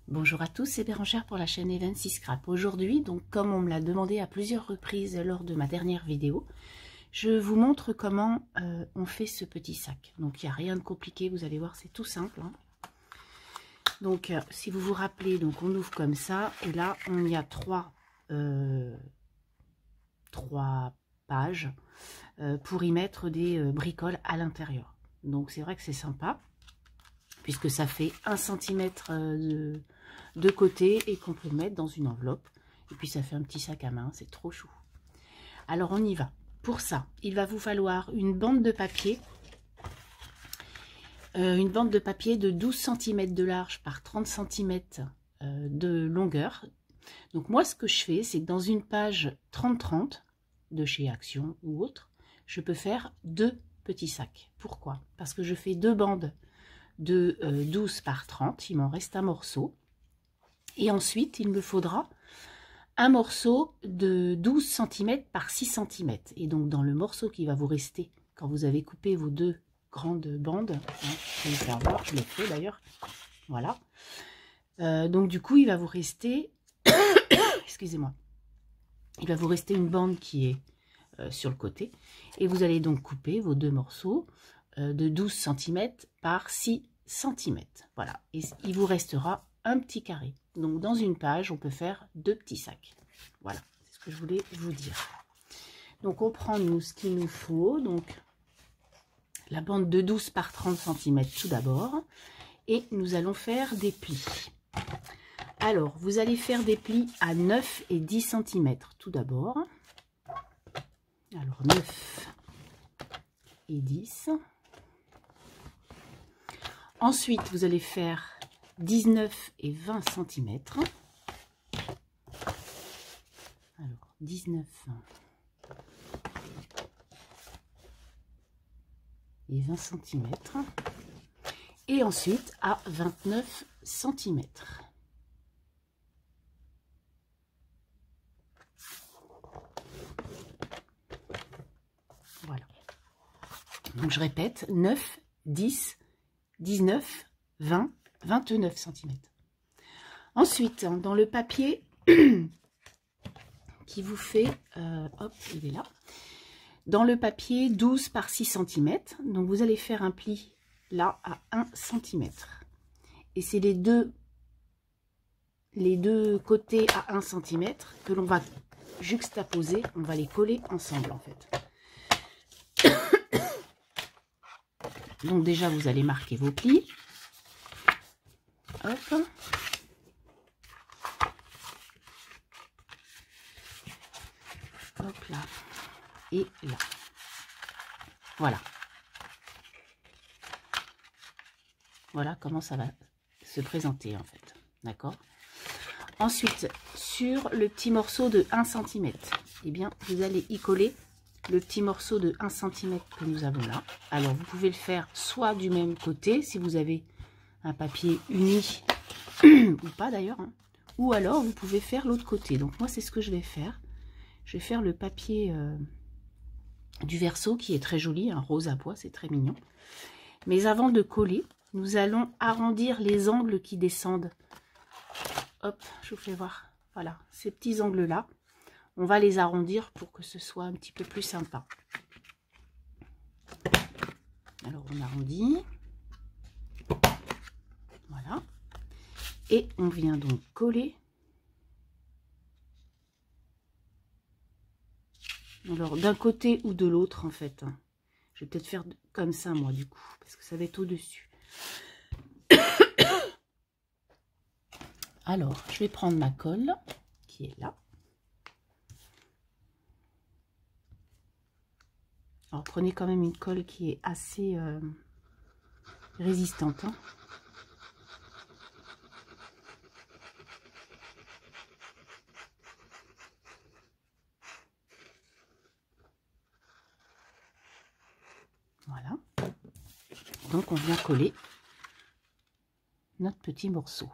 Bonjour à tous, c'est Bérangère pour la chaîne Evency Scrap. Aujourd'hui, donc comme on me l'a demandé à plusieurs reprises lors de ma dernière vidéo, je vous montre comment on fait ce petit sac. Donc il n'y a rien de compliqué, vous allez voir, c'est tout simple. Hein. Donc si vous vous rappelez, donc on ouvre comme ça, et là on y a trois pages pour y mettre des bricoles à l'intérieur. Donc c'est vrai que c'est sympa, puisque ça fait 1 cm de côté et qu'on peut mettre dans une enveloppe. Et puis ça fait un petit sac à main, c'est trop chou. Alors on y va. Pour ça, il va vous falloir une bande de papier. Une bande de papier de 12 cm de large par 30 cm de longueur. Donc moi ce que je fais, c'est que dans une page 30-30 de chez Action ou autre, je peux faire 2 petits sacs. Pourquoi? Parce que je fais 2 bandes de 12 par 30, il m'en reste un morceau. Et ensuite, il me faudra un morceau de 12 cm par 6 cm. Et donc, dans le morceau qui va vous rester, quand vous avez coupé vos 2 grandes bandes, hein, je vais vous faire voir, je l'ai fait d'ailleurs, voilà. Donc, du coup, il va vous rester, excusez-moi, il va vous rester une bande qui est sur le côté. Et vous allez donc couper vos 2 morceaux de 12 cm par 6 cm. Voilà, et il vous restera un petit carré. Donc dans une page, on peut faire 2 petits sacs. Voilà, c'est ce que je voulais vous dire. Donc on prend nous ce qu'il nous faut. Donc la bande de 12 par 30 cm tout d'abord. Et nous allons faire des plis. Alors, vous allez faire des plis à 9 et 10 cm tout d'abord. Alors 9 et 10. Ensuite, vous allez faire 19 et 20 cm. Alors, 19 et 20 cm. Et ensuite, à 29 cm. Voilà. Donc, je répète, 9, 10, 19, 20, 29 cm. Ensuite, dans le papier qui vous fait, hop, il est là, dans le papier 12 par 6 cm, donc vous allez faire un pli là à 1 cm. Et c'est les deux côtés à 1 cm que l'on va juxtaposer, on va les coller ensemble en fait. Donc déjà, vous allez marquer vos plis. Hop. Hop là. Et là. Voilà. Voilà comment ça va se présenter en fait. D'accord? Ensuite, sur le petit morceau de 1 cm, eh bien, vous allez y coller le petit morceau de 1 cm que nous avons là. Alors, vous pouvez le faire soit du même côté, si vous avez un papier uni, ou pas d'ailleurs, hein, ou alors vous pouvez faire l'autre côté. Donc, moi, c'est ce que je vais faire. Je vais faire le papier du verso qui est très joli, un rose à bois, c'est très mignon. Mais avant de coller, nous allons arrondir les angles qui descendent. Hop, je vous fais voir. Voilà, ces petits angles-là. On va les arrondir pour que ce soit un petit peu plus sympa. Alors, on arrondit. Voilà. Et on vient donc coller. Alors, d'un côté ou de l'autre, en fait. Je vais peut-être faire comme ça, moi, du coup, parce que ça va être au-dessus. Alors, je vais prendre ma colle, qui est là. Alors, prenez quand même une colle qui est assez résistante. Hein. Voilà. Donc, on vient coller notre petit morceau.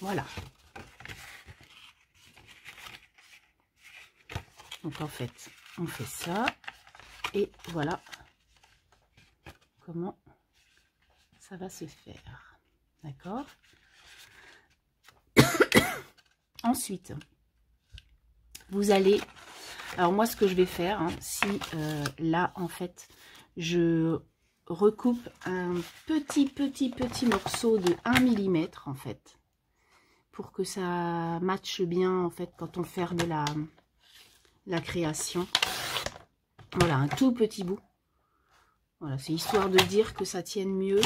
Voilà. Donc en fait, on fait ça. Et voilà comment ça va se faire. D'accord? Ensuite, vous allez... Alors moi, ce que je vais faire, hein, si là, en fait, je recoupe un petit morceau de 1 mm, en fait, pour que ça matche bien, en fait, quand on fait de la création. Voilà, un tout petit bout. Voilà, c'est histoire de dire que ça tienne mieux,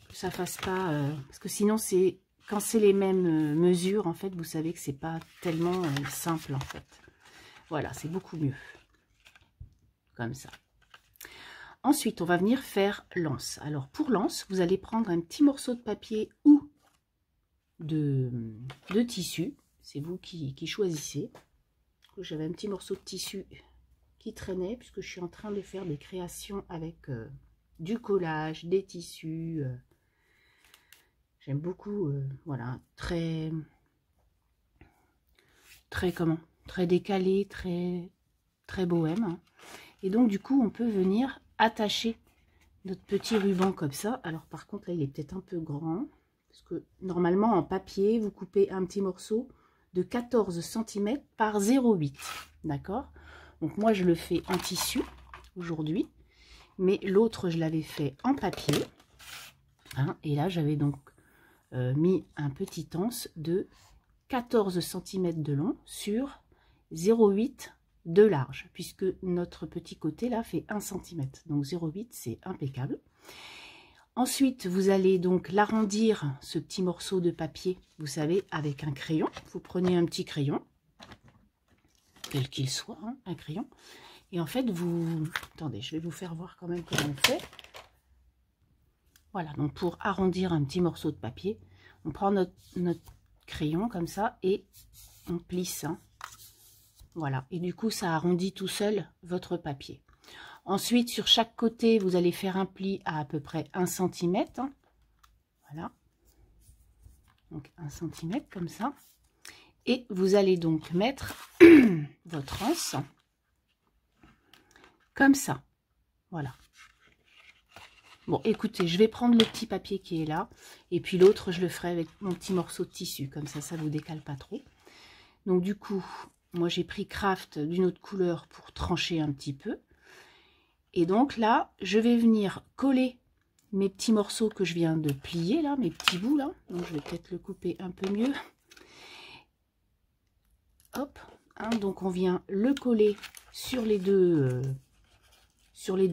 que ça fasse pas... parce que sinon, c'est quand c'est les mêmes mesures, en fait, vous savez que c'est pas tellement simple, en fait. Voilà, c'est beaucoup mieux. Comme ça. Ensuite, on va venir faire l'anse. Alors, pour l'anse, vous allez prendre un petit morceau de papier ou de tissu. C'est vous qui choisissez. J'avais un petit morceau de tissu qui traînait, puisque je suis en train de faire des créations avec du collage, des tissus. J'aime beaucoup, voilà, très décalé, très bohème. Hein. Et donc, du coup, on peut venir attacher notre petit ruban comme ça. Alors, par contre, là, il est peut-être un peu grand. Parce que, normalement, en papier, vous coupez un petit morceau de 14 cm par 0,8. D'accord? Donc, moi, je le fais en tissu aujourd'hui. Mais l'autre, je l'avais fait en papier. Hein, et là, j'avais donc mis un petit anse de 14 cm de long sur 0,8 de large, puisque notre petit côté là fait 1 cm. Donc 0,8, c'est impeccable. Ensuite, vous allez donc l'arrondir, ce petit morceau de papier, vous savez, avec un crayon. Vous prenez un petit crayon, quel qu'il soit, hein, un crayon. Et en fait, vous... Attendez, je vais vous faire voir quand même comment on fait. Voilà, donc pour arrondir un petit morceau de papier, on prend notre crayon comme ça et on plisse. Hein. Voilà, et du coup, ça arrondit tout seul votre papier. Ensuite, sur chaque côté, vous allez faire un pli à peu près 1 cm. Hein. Voilà. Donc 1 cm comme ça. Et vous allez donc mettre votre anse comme ça. Voilà. Bon, écoutez, je vais prendre le petit papier qui est là. Et puis l'autre, je le ferai avec mon petit morceau de tissu. Comme ça, ça ne vous décale pas trop. Donc du coup, moi j'ai pris Craft d'une autre couleur pour trancher un petit peu. Et donc là, je vais venir coller mes petits morceaux que je viens de plier, là, mes petits bouts là. Donc je vais peut-être le couper un peu mieux. Hop, hein, donc on vient le coller sur les deux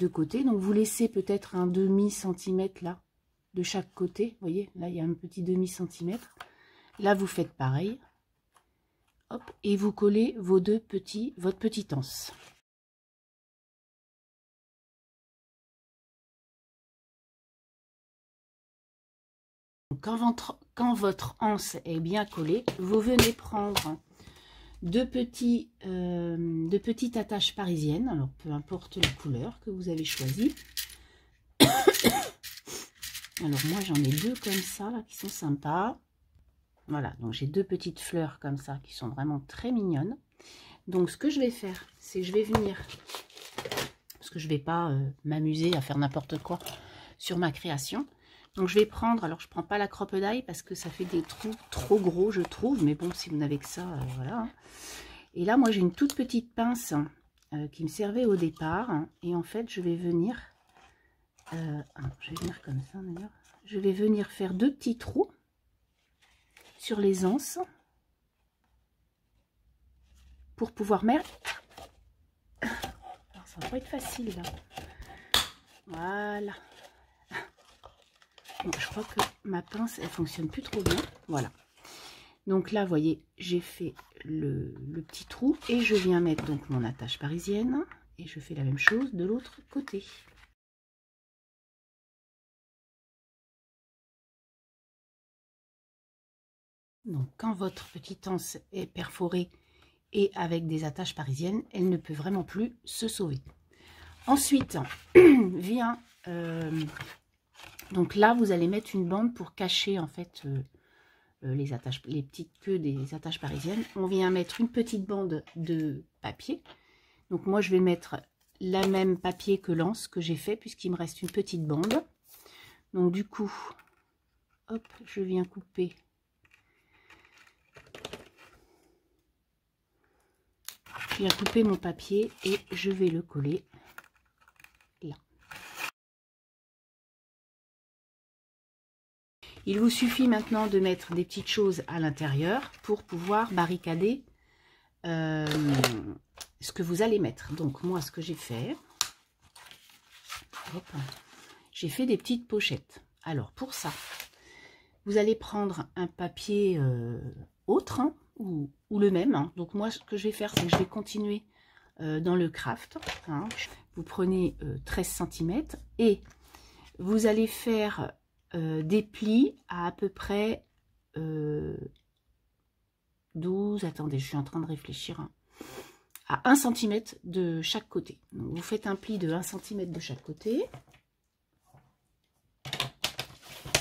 côtés. Donc vous laissez peut-être un demi-centimètre là, de chaque côté. Vous voyez, là il y a un petit demi-centimètre. Là vous faites pareil. Hop, et vous collez votre petit anse. Quand votre anse est bien collée, vous venez prendre deux petites attaches parisiennes, alors peu importe la couleur que vous avez choisie. Alors moi j'en ai deux comme ça là, qui sont sympas. Voilà, donc j'ai deux petites fleurs comme ça qui sont vraiment très mignonnes. Donc ce que je vais faire, c'est je vais venir, parce que je ne vais pas m'amuser à faire n'importe quoi sur ma création. Donc je vais prendre, alors je prends pas la crocodile parce que ça fait des trous trop gros je trouve, mais bon si vous n'avez que ça, voilà. Et là moi j'ai une toute petite pince qui me servait au départ, hein, et en fait je vais venir, je vais venir comme ça d'ailleurs, je vais venir faire deux petits trous sur les anses pour pouvoir mettre, alors ça va pas être facile là, voilà. Bon, je crois que ma pince, elle fonctionne plus trop bien. Voilà. Donc là, vous voyez, j'ai fait le petit trou et je viens mettre donc mon attache parisienne. Et je fais la même chose de l'autre côté. Donc, quand votre petite anse est perforée et avec des attaches parisiennes, elle ne peut vraiment plus se sauver. Ensuite, vient... donc là, vous allez mettre une bande pour cacher en fait les petites queues des attaches parisiennes, on vient mettre une petite bande de papier. Donc moi je vais mettre la même papier que l'anse que j'ai fait puisqu'il me reste une petite bande. Donc du coup, hop, je viens couper. Je viens couper mon papier et je vais le coller là. Il vous suffit maintenant de mettre des petites choses à l'intérieur pour pouvoir barricader ce que vous allez mettre. Donc moi, ce que j'ai fait, j'ai fait des petites pochettes. Alors pour ça, vous allez prendre un papier autre hein, ou le même. Hein. Donc moi, ce que je vais faire, c'est que je vais continuer dans le craft. Hein. Vous prenez 13 cm et vous allez faire des plis à peu près 12, attendez, je suis en train de réfléchir, hein, à 1 cm de chaque côté. Donc, vous faites un pli de 1 cm de chaque côté.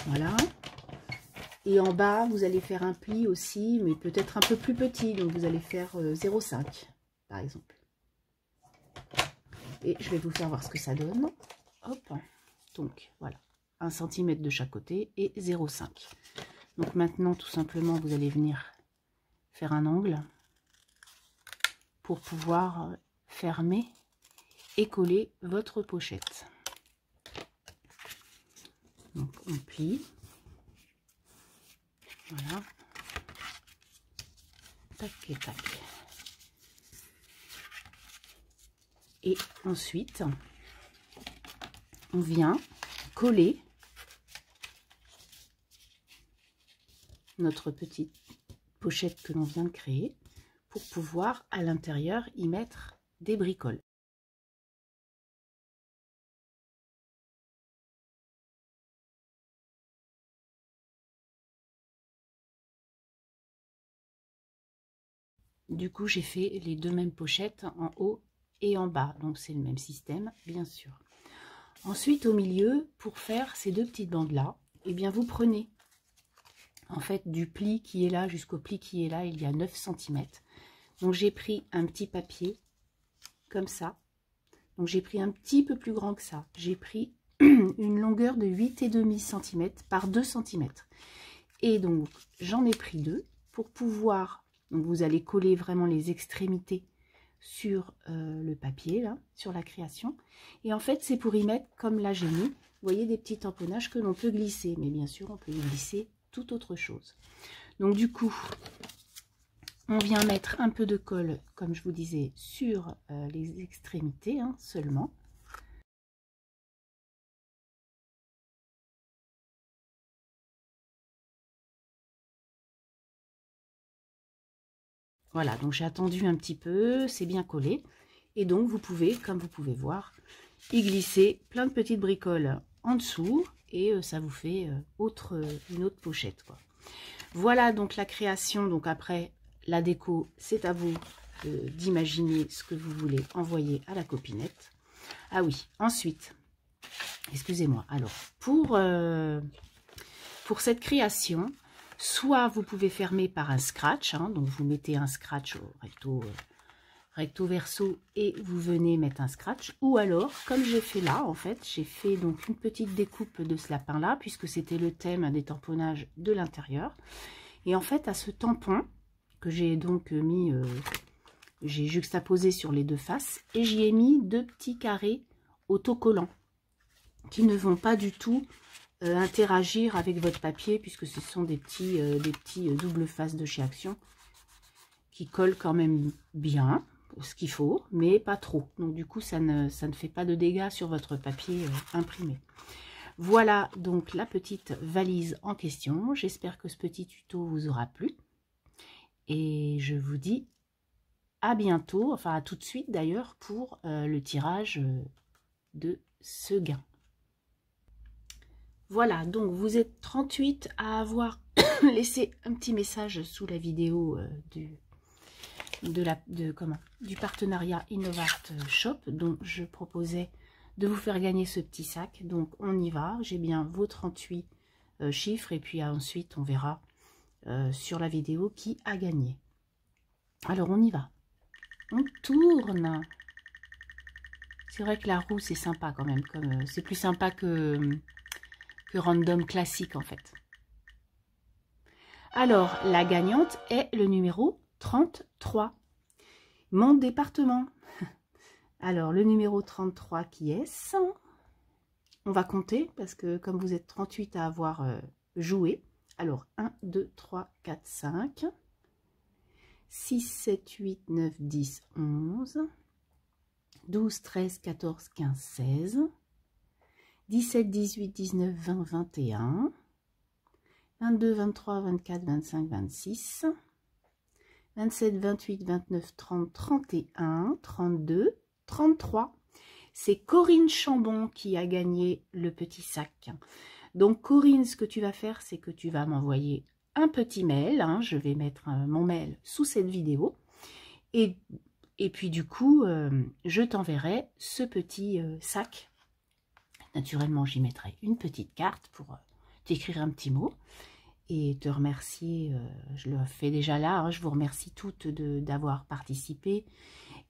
Voilà. Et en bas, vous allez faire un pli aussi, mais peut-être un peu plus petit. Donc, vous allez faire 0,5 par exemple. Et je vais vous faire voir ce que ça donne. Hop. Donc, voilà. 1 cm de chaque côté et 0,5. Donc maintenant, tout simplement, vous allez venir faire un angle pour pouvoir fermer et coller votre pochette. Donc on plie. Voilà. Tac et tac. Et ensuite, on vient coller notre petite pochette que l'on vient de créer pour pouvoir à l'intérieur y mettre des bricoles. Du coup, j'ai fait les deux mêmes pochettes en haut et en bas, donc c'est le même système bien sûr. Ensuite au milieu, pour faire ces deux petites bandes là, eh bien vous prenez en fait du pli qui est là jusqu'au pli qui est là, il y a 9 cm. Donc j'ai pris un petit papier comme ça. Donc j'ai pris un petit peu plus grand que ça. J'ai pris une longueur de 8,5 cm par 2 cm. Et donc j'en ai pris deux pour pouvoir, donc vous allez coller vraiment les extrémités sur le papier là, sur la création. Et en fait c'est pour y mettre, comme là j'ai mis, vous voyez, des petits tamponnages que l'on peut glisser. Mais bien sûr on peut y glisser tout autre chose. Donc du coup, on vient mettre un peu de colle, comme je vous disais, sur les extrémités hein, seulement. Voilà, donc j'ai attendu un petit peu, c'est bien collé. Et donc vous pouvez, comme vous pouvez voir, y glisser plein de petites bricoles en dessous. Et ça vous fait une autre pochette, quoi. Voilà donc la création. Donc après, la déco, c'est à vous d'imaginer ce que vous voulez envoyer à la copinette. Ah oui, ensuite, excusez-moi, alors pour cette création, soit vous pouvez fermer par un scratch, hein, donc vous mettez un scratch au recto verso et vous venez mettre un scratch, ou alors comme j'ai fait là, en fait j'ai fait donc une petite découpe de ce lapin là puisque c'était le thème des tamponnages de l'intérieur. Et en fait à ce tampon que j'ai donc mis, j'ai juxtaposé sur les deux faces et j'y ai mis deux petits carrés autocollants qui ne vont pas du tout interagir avec votre papier puisque ce sont des petits double face de chez Action qui collent quand même bien ce qu'il faut, mais pas trop. Donc du coup ça ne fait pas de dégâts sur votre papier imprimé. Voilà donc la petite valise en question. J'espère que ce petit tuto vous aura plu et je vous dis à bientôt, enfin à tout de suite d'ailleurs, pour le tirage de ce gain. Voilà, donc vous êtes 38 à avoir laissé un petit message sous la vidéo du partenariat Innovart Shop, dont je proposais de vous faire gagner ce petit sac. Donc on y va, j'ai bien vos 38 chiffres et puis ensuite on verra sur la vidéo qui a gagné. Alors on y va. On tourne. C'est vrai que la roue c'est sympa quand même. C'est plus sympa que random classique en fait. Alors la gagnante est le numéro 33. Mon département. Alors le numéro 33 qui est 100. On va compter parce que comme vous êtes 38 à avoir joué. Alors 1, 2, 3, 4, 5. 6, 7, 8, 9, 10, 11. 12, 13, 14, 15, 16. 17, 18, 19, 20, 21. 22, 23, 24, 25, 26. 27, 28, 29, 30, 31, 32, 33. C'est Corinne Chambon qui a gagné le petit sac. Donc Corinne, ce que tu vas faire, c'est que tu vas m'envoyer un petit mail. Hein, je vais mettre mon mail sous cette vidéo. Et puis du coup, je t'enverrai ce petit sac. Naturellement, j'y mettrai une petite carte pour t'écrire un petit mot. Et te remercier, je le fais déjà là, hein, je vous remercie toutes d'avoir participé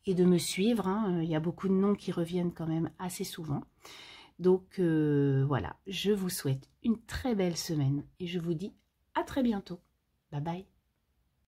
et de me suivre. Hein, il y a beaucoup de noms qui reviennent quand même assez souvent. Donc voilà, je vous souhaite une très belle semaine et je vous dis à très bientôt. Bye bye.